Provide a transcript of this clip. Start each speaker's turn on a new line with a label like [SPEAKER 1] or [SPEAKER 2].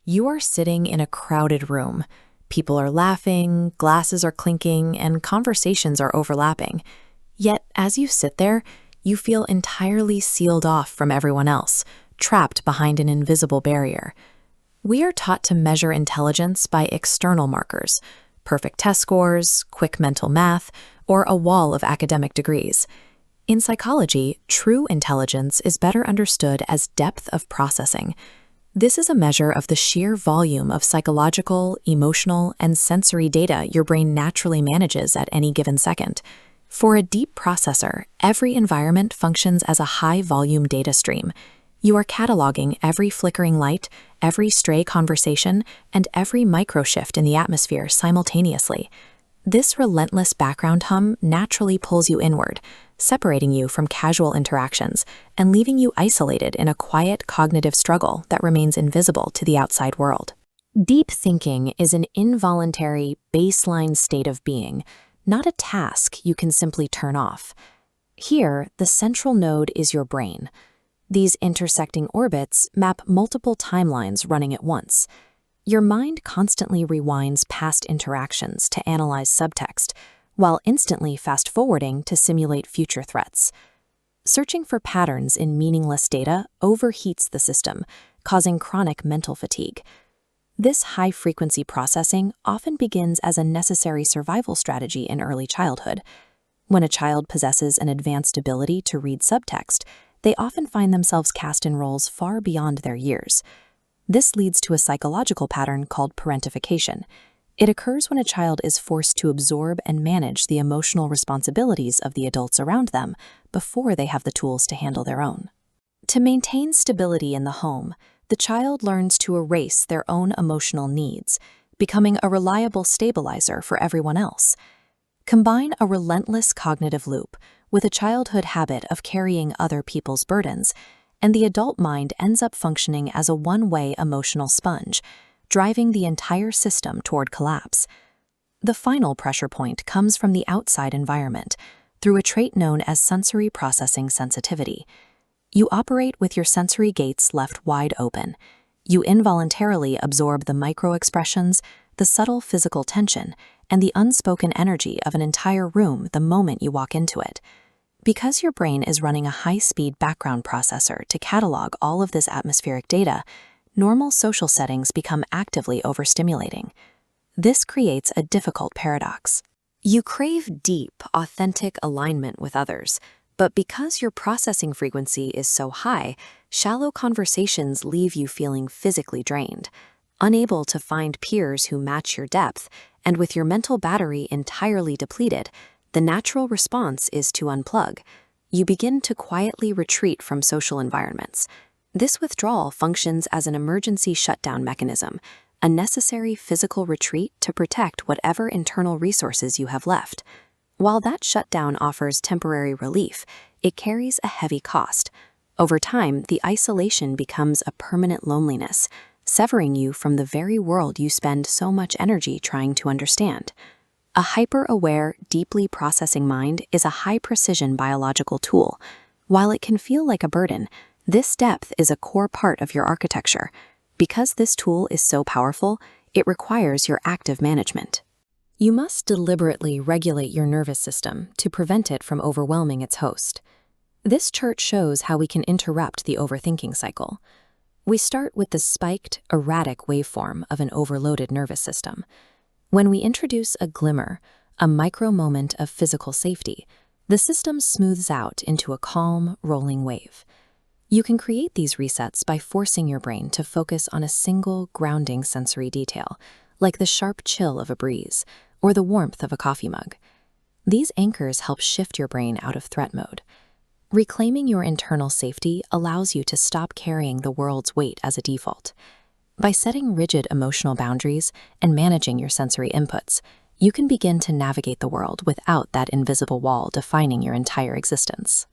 [SPEAKER 1] You are sitting in a crowded room. People are laughing, glasses are clinking, and conversations are overlapping. Yet, as you sit there, you feel entirely sealed off from everyone else, trapped behind an invisible barrier. We are taught to measure intelligence by external markers, perfect test scores, quick mental math, or a wall of academic degrees. In psychology, true intelligence is better understood as depth of processing. This is a measure of the sheer volume of psychological, emotional, and sensory data your brain naturally manages at any given second. For a deep processor, every environment functions as a high-volume data stream. You are cataloging every flickering light, every stray conversation, and every microshift in the atmosphere simultaneously. This relentless background hum naturally pulls you inward, separating you from casual interactions and leaving you isolated in a quiet cognitive struggle that remains invisible to the outside world. Deep thinking is an involuntary, baseline state of being, not a task you can simply turn off. Here, the central node is your brain. These intersecting orbits map multiple timelines running at once. Your mind constantly rewinds past interactions to analyze subtext, while instantly fast-forwarding to simulate future threats. Searching for patterns in meaningless data overheats the system, causing chronic mental fatigue. This high-frequency processing often begins as a necessary survival strategy in early childhood. When a child possesses an advanced ability to read subtext, they often find themselves cast in roles far beyond their years. This leads to a psychological pattern called parentification. It occurs when a child is forced to absorb and manage the emotional responsibilities of the adults around them before they have the tools to handle their own. To maintain stability in the home, the child learns to erase their own emotional needs, becoming a reliable stabilizer for everyone else. Combine a relentless cognitive loop with a childhood habit of carrying other people's burdens, and the adult mind ends up functioning as a one-way emotional sponge, driving the entire system toward collapse. The final pressure point comes from the outside environment, through a trait known as sensory processing sensitivity. You operate with your sensory gates left wide open. You involuntarily absorb the micro-expressions, the subtle physical tension, and the unspoken energy of an entire room the moment you walk into it. Because your brain is running a high-speed background processor to catalog all of this atmospheric data, normal social settings become actively overstimulating. This creates a difficult paradox. You crave deep, authentic alignment with others, but because your processing frequency is so high, shallow conversations leave you feeling physically drained, unable to find peers who match your depth, and with your mental battery entirely depleted, the natural response is to unplug. You begin to quietly retreat from social environments. This withdrawal functions as an emergency shutdown mechanism, a necessary physical retreat to protect whatever internal resources you have left. While that shutdown offers temporary relief, it carries a heavy cost. Over time, the isolation becomes a permanent loneliness, severing you from the very world you spend so much energy trying to understand. A hyper-aware, deeply processing mind is a high-precision biological tool. While it can feel like a burden, this depth is a core part of your architecture. Because this tool is so powerful, it requires your active management. You must deliberately regulate your nervous system to prevent it from overwhelming its host. This chart shows how we can interrupt the overthinking cycle. We start with the spiked, erratic waveform of an overloaded nervous system. When we introduce a glimmer, a micro-moment of physical safety, the system smooths out into a calm, rolling wave. You can create these resets by forcing your brain to focus on a single, grounding sensory detail, like the sharp chill of a breeze or the warmth of a coffee mug. These anchors help shift your brain out of threat mode. Reclaiming your internal safety allows you to stop carrying the world's weight as a default. By setting rigid emotional boundaries and managing your sensory inputs, you can begin to navigate the world without that invisible wall defining your entire existence.